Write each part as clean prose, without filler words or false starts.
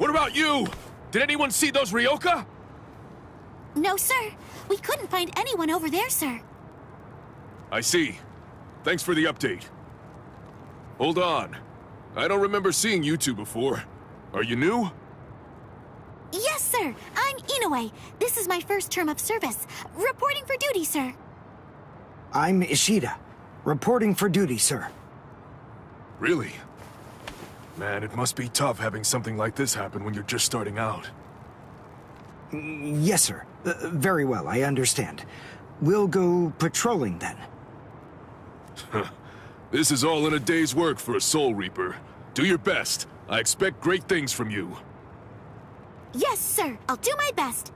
What about you? Did anyone see those Ryoka? No, sir. We couldn't find anyone over there, sir. I see. Thanks for the update. Hold on. I don't remember seeing you two before. Are you new? Yes, sir. I'm Inoue. This is my first term of service. Reporting for duty, sir. I'm Ishida. Reporting for duty, sir. Really? Man, it must be tough having something like this happen when you're just starting out. Yes, sir. Very well, I understand. We'll go patrolling then. This is all in a day's work for a Soul Reaper. Do your best. I expect great things from you. Yes, sir. I'll do my best.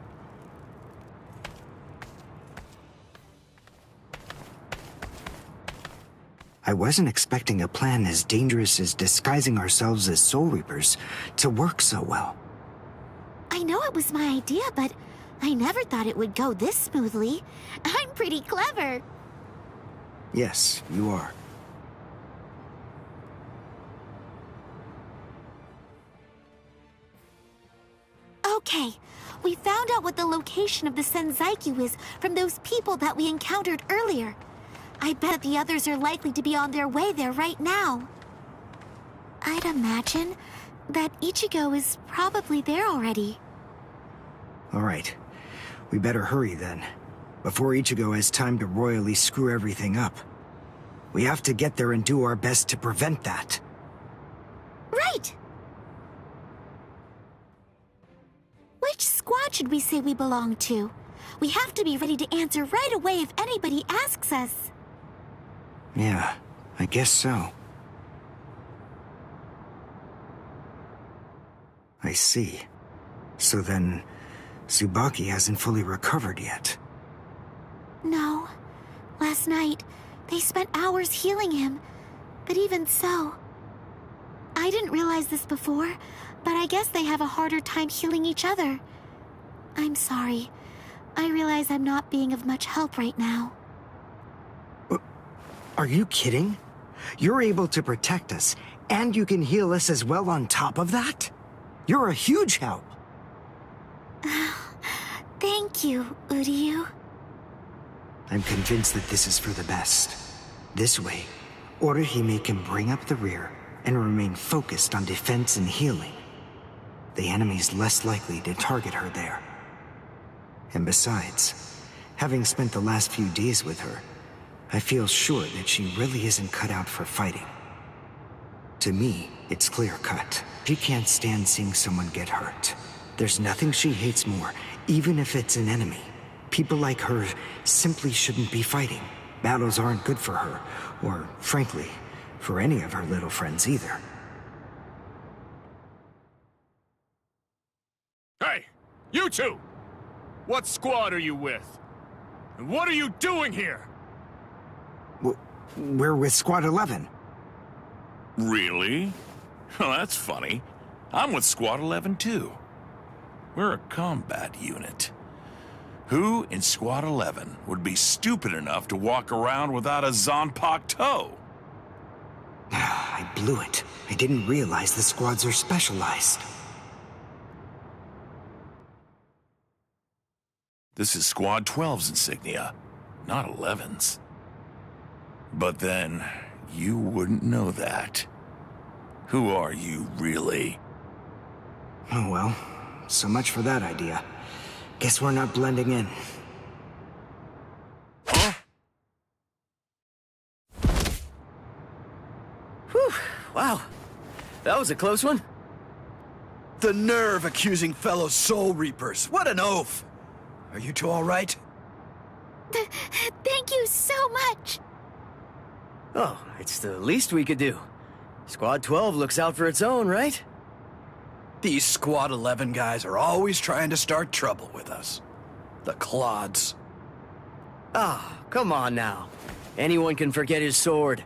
I wasn't expecting a plan as dangerous as disguising ourselves as Soul Reapers to work so well. I know it was my idea, but I never thought it would go this smoothly. I'm pretty clever. Yes, you are. Okay, we found out what the location of the Senzaikyu is from those people that we encountered earlier. I bet the others are likely to be on their way there right now. I'd imagine that Ichigo is probably there already. All right. We better hurry then, before Ichigo has time to royally screw everything up. We have to get there and do our best to prevent that. Right! Which squad should we say we belong to? We have to be ready to answer right away if anybody asks us. Yeah, I guess so. I see. So then, Tsubaki hasn't fully recovered yet. No. Last night, they spent hours healing him. But even so... I didn't realize this before, but I guess they have a harder time healing each other. I'm sorry. I realize I'm not being of much help right now. Are you kidding? You're able to protect us, and you can heal us as well on top of that? You're a huge help. Thank you, Uryu. I'm convinced that this is for the best. This way, Orihime can bring up the rear and remain focused on defense and healing. The enemy's less likely to target her there. And besides, having spent the last few days with her, I feel sure that she really isn't cut out for fighting. To me, it's clear-cut. She can't stand seeing someone get hurt. There's nothing she hates more, even if it's an enemy. People like her simply shouldn't be fighting. Battles aren't good for her, or, frankly, for any of her little friends either. Hey, you two! What squad are you with? And what are you doing here? We're with Squad 11. Really? Well, that's funny. I'm with Squad 11 too. We're a combat unit. Who in Squad 11 would be stupid enough to walk around without a Zanpakuto toe? I blew it. I didn't realize the squads are specialized. This is Squad 12's insignia, not 11's. But then, you wouldn't know that. Who are you, really? Oh well, so much for that idea. Guess we're not blending in. Huh? Whew, wow. That was a close one. The nerve accusing fellow Soul Reapers. What an oaf! Are you two all right? Thank you so much. Oh, it's the least we could do. Squad 12 looks out for its own, right? These Squad 11 guys are always trying to start trouble with us. The clods. Ah, come on now. Anyone can forget his sword.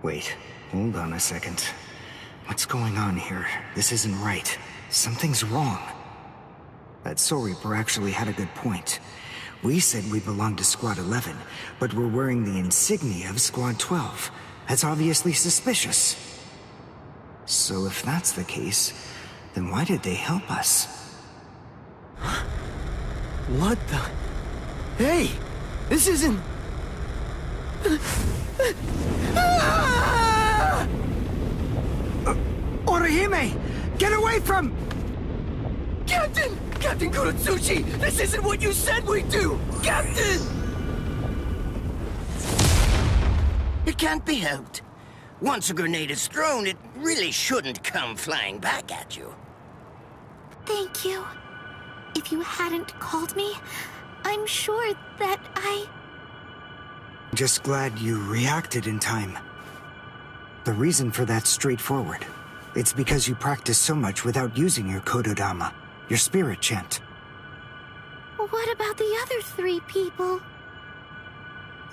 Wait, hold on a second. What's going on here? This isn't right. Something's wrong. That Soul Reaper actually had a good point. We said we belonged to Squad 11, but we're wearing the insignia of Squad 12. That's obviously suspicious. So if that's the case, then why did they help us? What the? Hey! This isn't... Orihime! Get away from... Captain! Captain Kuratsuchi! This isn't what you said we'd do! Captain! It can't be helped. Once a grenade is thrown, it really shouldn't come flying back at you. Thank you. If you hadn't called me, I'm sure that Just glad you reacted in time. The reason for that's straightforward. It's because you practice so much without using your Kododama, your spirit chant. What about the other 3 people?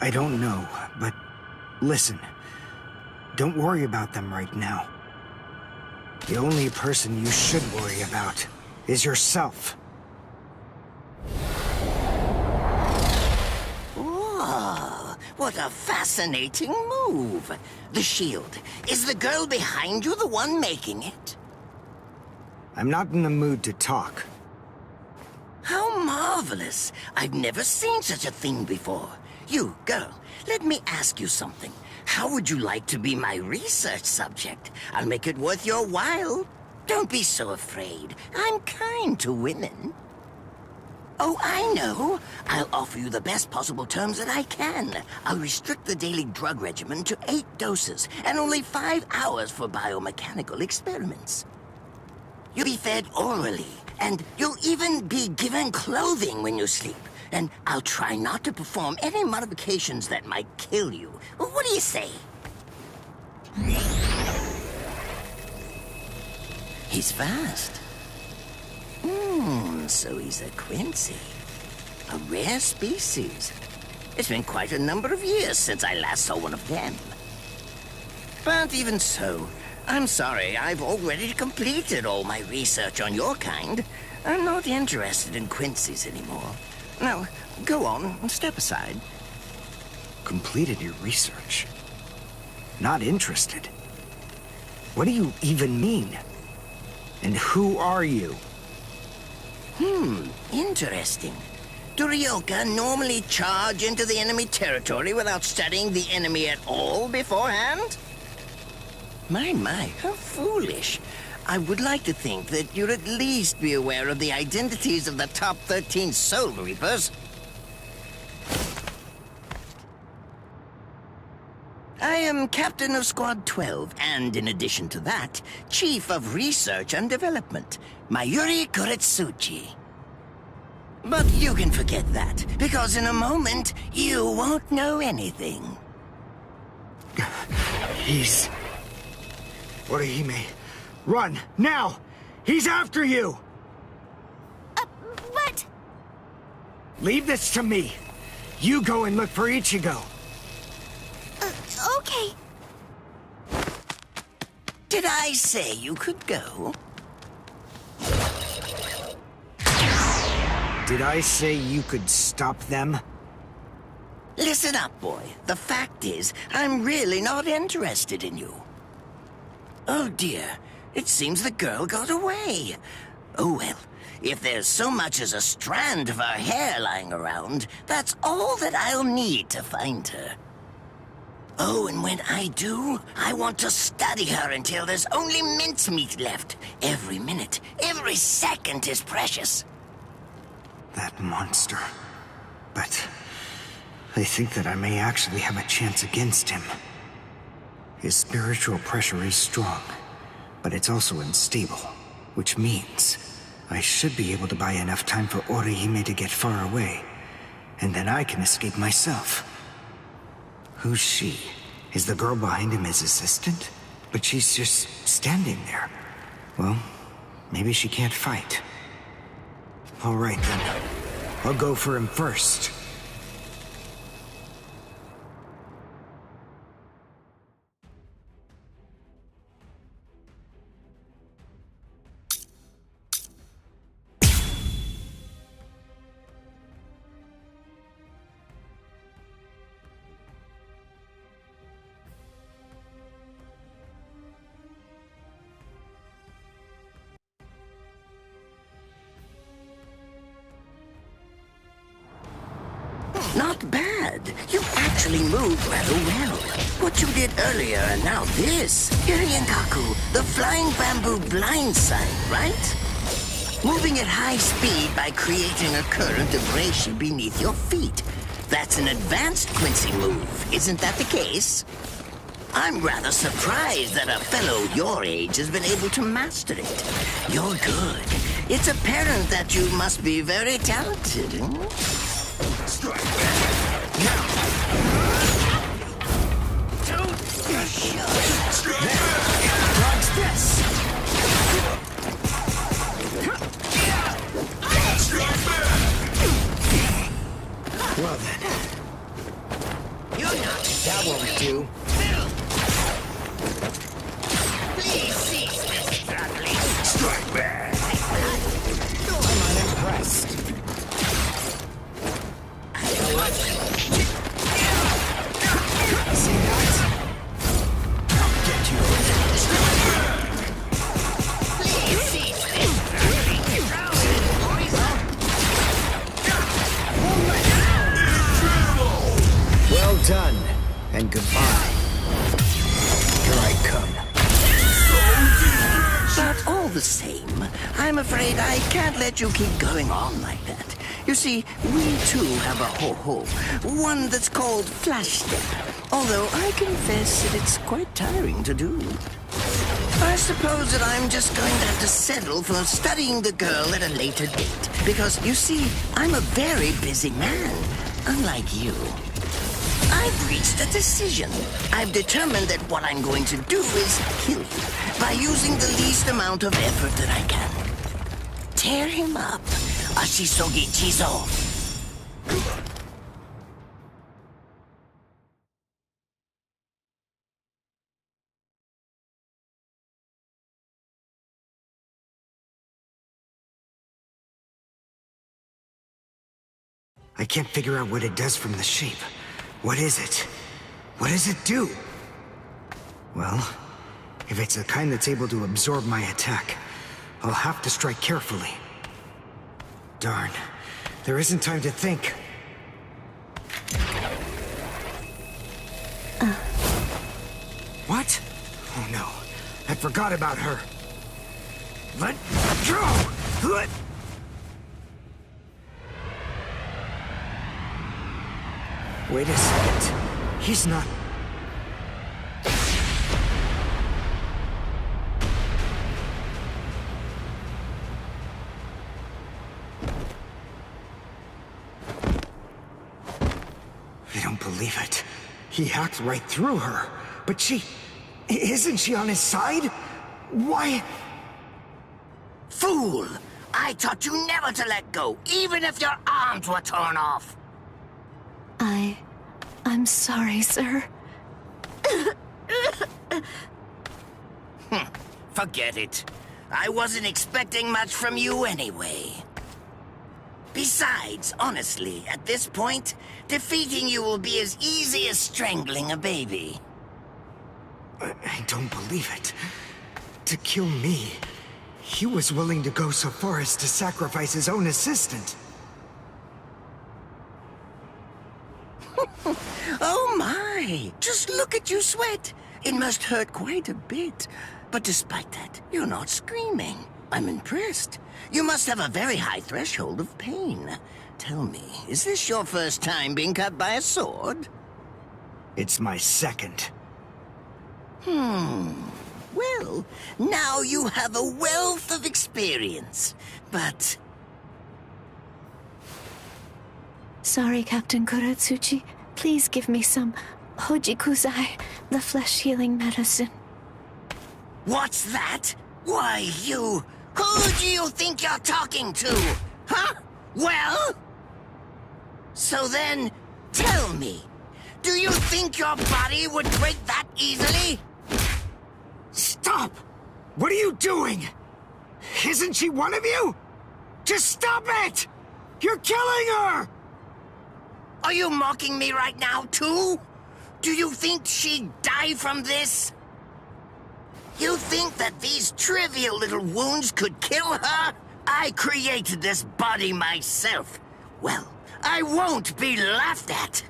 I don't know, but listen. Don't worry about them right now. The only person you should worry about is yourself. Oh, what a fascinating move. The shield. Is the girl behind you the one making it? I'm not in the mood to talk. How marvelous. I've never seen such a thing before. You, girl, let me ask you something. How would you like to be my research subject? I'll make it worth your while. Don't be so afraid. I'm kind to women. Oh, I know. I'll offer you the best possible terms that I can. I'll restrict the daily drug regimen to 8 doses and only 5 hours for biomechanical experiments. You'll be fed orally, and you'll even be given clothing when you sleep. And I'll try not to perform any modifications that might kill you. What do you say? He's fast. So he's a Quincy. A rare species. It's been quite a number of years since I last saw one of them. But even so, I'm sorry, I've already completed all my research on your kind. I'm not interested in Quincy's anymore. Now, go on, step aside. Completed your research? Not interested? What do you even mean? And who are you? Interesting. Do Ryoka normally charge into the enemy territory without studying the enemy at all beforehand? My, how foolish. I would like to think that you'd at least be aware of the identities of the top 13 Soul Reapers. I am Captain of Squad 12, and in addition to that, Chief of Research and Development, Mayuri Kuretsuchi. But you can forget that, because in a moment, you won't know anything. He's... Orihime, run, now! He's after you! But... Leave this to me. You go and look for Ichigo. Okay. Did I say you could go? Did I say you could stop them? Listen up, boy. The fact is, I'm really not interested in you. Oh dear, it seems the girl got away. Oh well, if there's so much as a strand of her hair lying around, that's all that I'll need to find her. Oh, and when I do, I want to study her until there's only mincemeat left. Every minute, every second is precious. That monster. But I think that I may actually have a chance against him. His spiritual pressure is strong, but it's also unstable, which means I should be able to buy enough time for Orihime to get far away, and then I can escape myself. Who's she? Is the girl behind him his assistant? But she's just standing there. Well, maybe she can't fight. All right then. I'll go for him first. not bad. You actually moved rather well. What you did earlier and now this. Hiryankaku, the flying bamboo blindside, right? Moving at high speed by creating a current of reishi beneath your feet. That's an advanced Quincy move, isn't that the case? I'm rather surprised that a fellow your age has been able to master it. You're good. It's apparent that you must be very talented. Strike back. Now. Don't strike back. Dodge this. Strike back. Well then. You're not. That won't do. Please cease this traveling. Strike back! I'm unimpressed. See that? I'll get you. Please cease this traveling. Well done, and goodbye. Here I come. But all the same, I'm afraid I can't let you keep going on like that. You see, we too have a ho-ho, one that's called Flash Step, although I confess that it's quite tiring to do. I suppose that I'm just going to have to settle for studying the girl at a later date, because, you see, I'm a very busy man, unlike you. I've reached a decision. I've determined that what I'm going to do is kill you by using the least amount of effort that I can. Tear him up. Ashisogi Chizo. I can't figure out what it does from the shape. What is it? What does it do? Well, if it's the kind that's able to absorb my attack, I'll have to strike carefully. Darn, there isn't time to think. What? Oh no, I forgot about her. Let go! Let... Wait a second. He's not... I don't believe it. He hacked right through her. But she... Isn't she on his side? Why... Fool! I taught you never to let go, even if your arms were torn off. I'm sorry, sir. Forget it. I wasn't expecting much from you anyway. Besides, honestly, at this point, defeating you will be as easy as strangling a baby. I don't believe it. To kill me, he was willing to go so far as to sacrifice his own assistant. Oh my! Just look at you sweat! It must hurt quite a bit. But despite that, you're not screaming. I'm impressed. You must have a very high threshold of pain. Tell me, is this your first time being cut by a sword? It's my second. Well, now you have a wealth of experience. But... Sorry, Captain Kuratsuchi. Please give me some Hojikuzai, the flesh-healing medicine. What's that? Why, you... Who do you think you're talking to? Huh? Well? So then, tell me, do you think your body would break that easily? Stop! What are you doing? Isn't she one of you? Just stop it! You're killing her! Are you mocking me right now, too? Do you think she'd die from this? You think that these trivial little wounds could kill her? I created this body myself. Well, I won't be laughed at.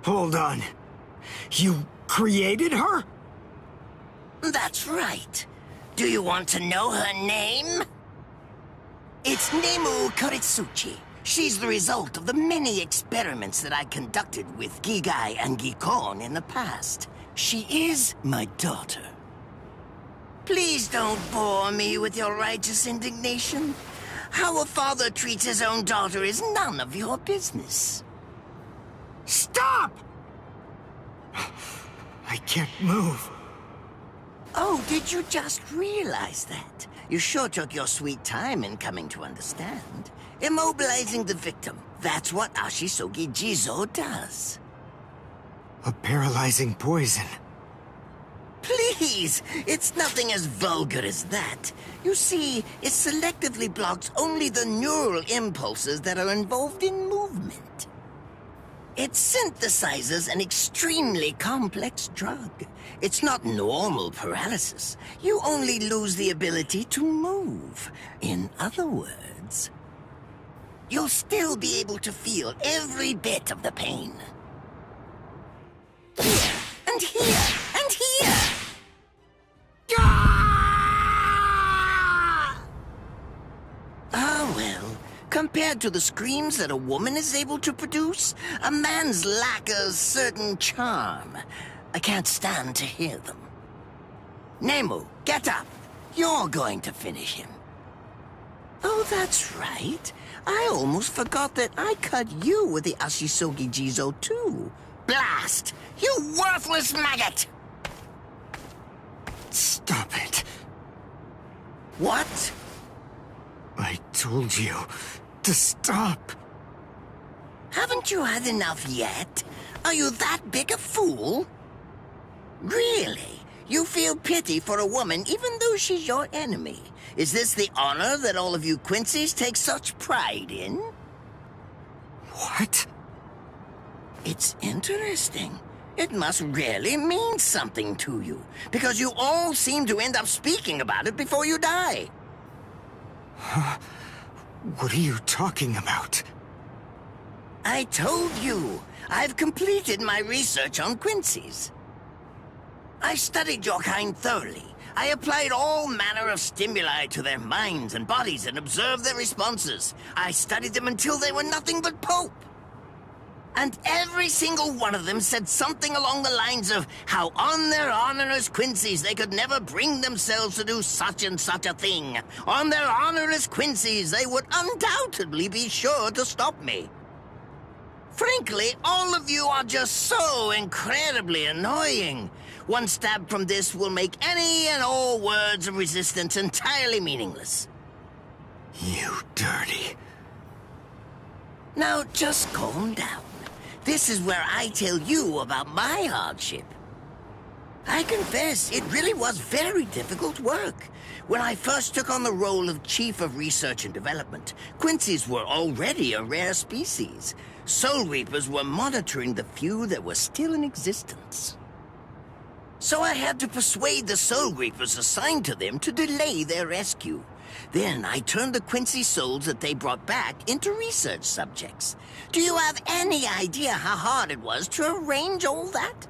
Hold on. You created her? That's right. Do you want to know her name? It's Nemu Koritsuchi. She's the result of the many experiments that I conducted with Gigai and Gikon in the past. She is my daughter. Please don't bore me with your righteous indignation. How a father treats his own daughter is none of your business. Stop! I can't move. Oh, did you just realize that? You sure took your sweet time in coming to understand. Immobilizing the victim. That's what Ashisogi Jizo does. A paralyzing poison. Please! It's nothing as vulgar as that. You see, it selectively blocks only the neural impulses that are involved in movement. It synthesizes an extremely complex drug. It's not normal paralysis. You only lose the ability to move. In other words, you'll still be able to feel every bit of the pain. Here, and here, and here! Ah, well, compared to the screams that a woman is able to produce, a man's lack a certain charm. I can't stand to hear them. Nemu, get up. You're going to finish him. Oh, that's right. I almost forgot that I cut you with the Ashisogi Jizo too. Blast! You worthless maggot! Stop it. What? I told you to stop. Haven't you had enough yet? Are you that big a fool? Really? You feel pity for a woman even though she's your enemy? Is this the honor that all of you Quincy's take such pride in? What? It's interesting. It must really mean something to you, because you all seem to end up speaking about it before you die. What are you talking about? I told you, I've completed my research on Quincy's. I studied your kind thoroughly. I applied all manner of stimuli to their minds and bodies and observed their responses. I studied them until they were nothing but pulp. And every single one of them said something along the lines of how on their honor as Quincy's they could never bring themselves to do such and such a thing. On their honor as Quincy's they would undoubtedly be sure to stop me. Frankly, all of you are just so incredibly annoying. One stab from this will make any and all words of resistance entirely meaningless. You dirty. Now just calm down. This is where I tell you about my hardship. I confess, it really was very difficult work. When I first took on the role of Chief of Research and Development, Quincy's were already a rare species. Soul Reapers were monitoring the few that were still in existence. So I had to persuade the Soul Reapers assigned to them to delay their rescue. Then I turned the Quincy souls that they brought back into research subjects. Do you have any idea how hard it was to arrange all that?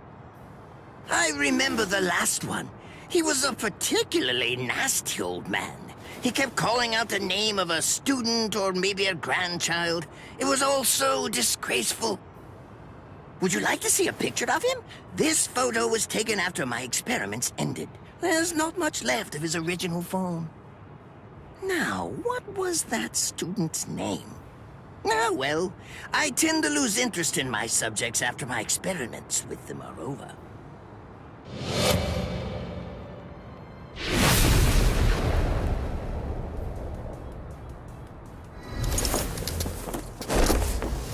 I remember the last one. He was a particularly nasty old man. He kept calling out the name of a student or maybe a grandchild. It was all so disgraceful. Would you like to see a picture of him? This photo was taken after my experiments ended. There's not much left of his original form. Now, what was that student's name? Ah, well, I tend to lose interest in my subjects after my experiments with them are over.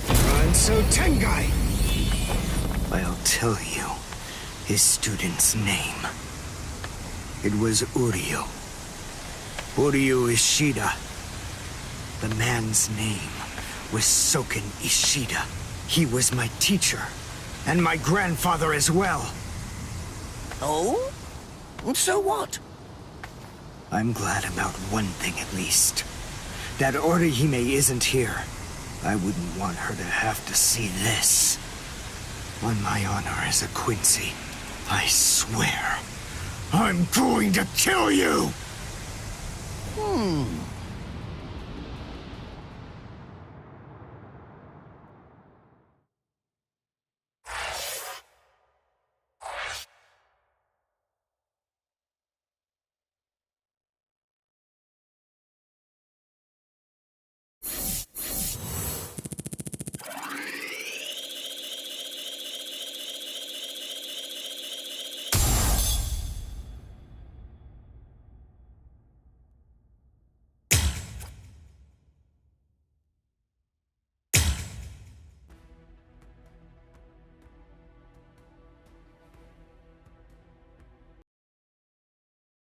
Ranso Tengai! I'll tell you his student's name. It was Uryu. Uryu Ishida. The man's name was Soken Ishida. He was my teacher, and my grandfather as well. Oh? So what? I'm glad about one thing at least. That Orihime isn't here. I wouldn't want her to have to see this. On my honor as a Quincy, I swear, I'm going to kill you!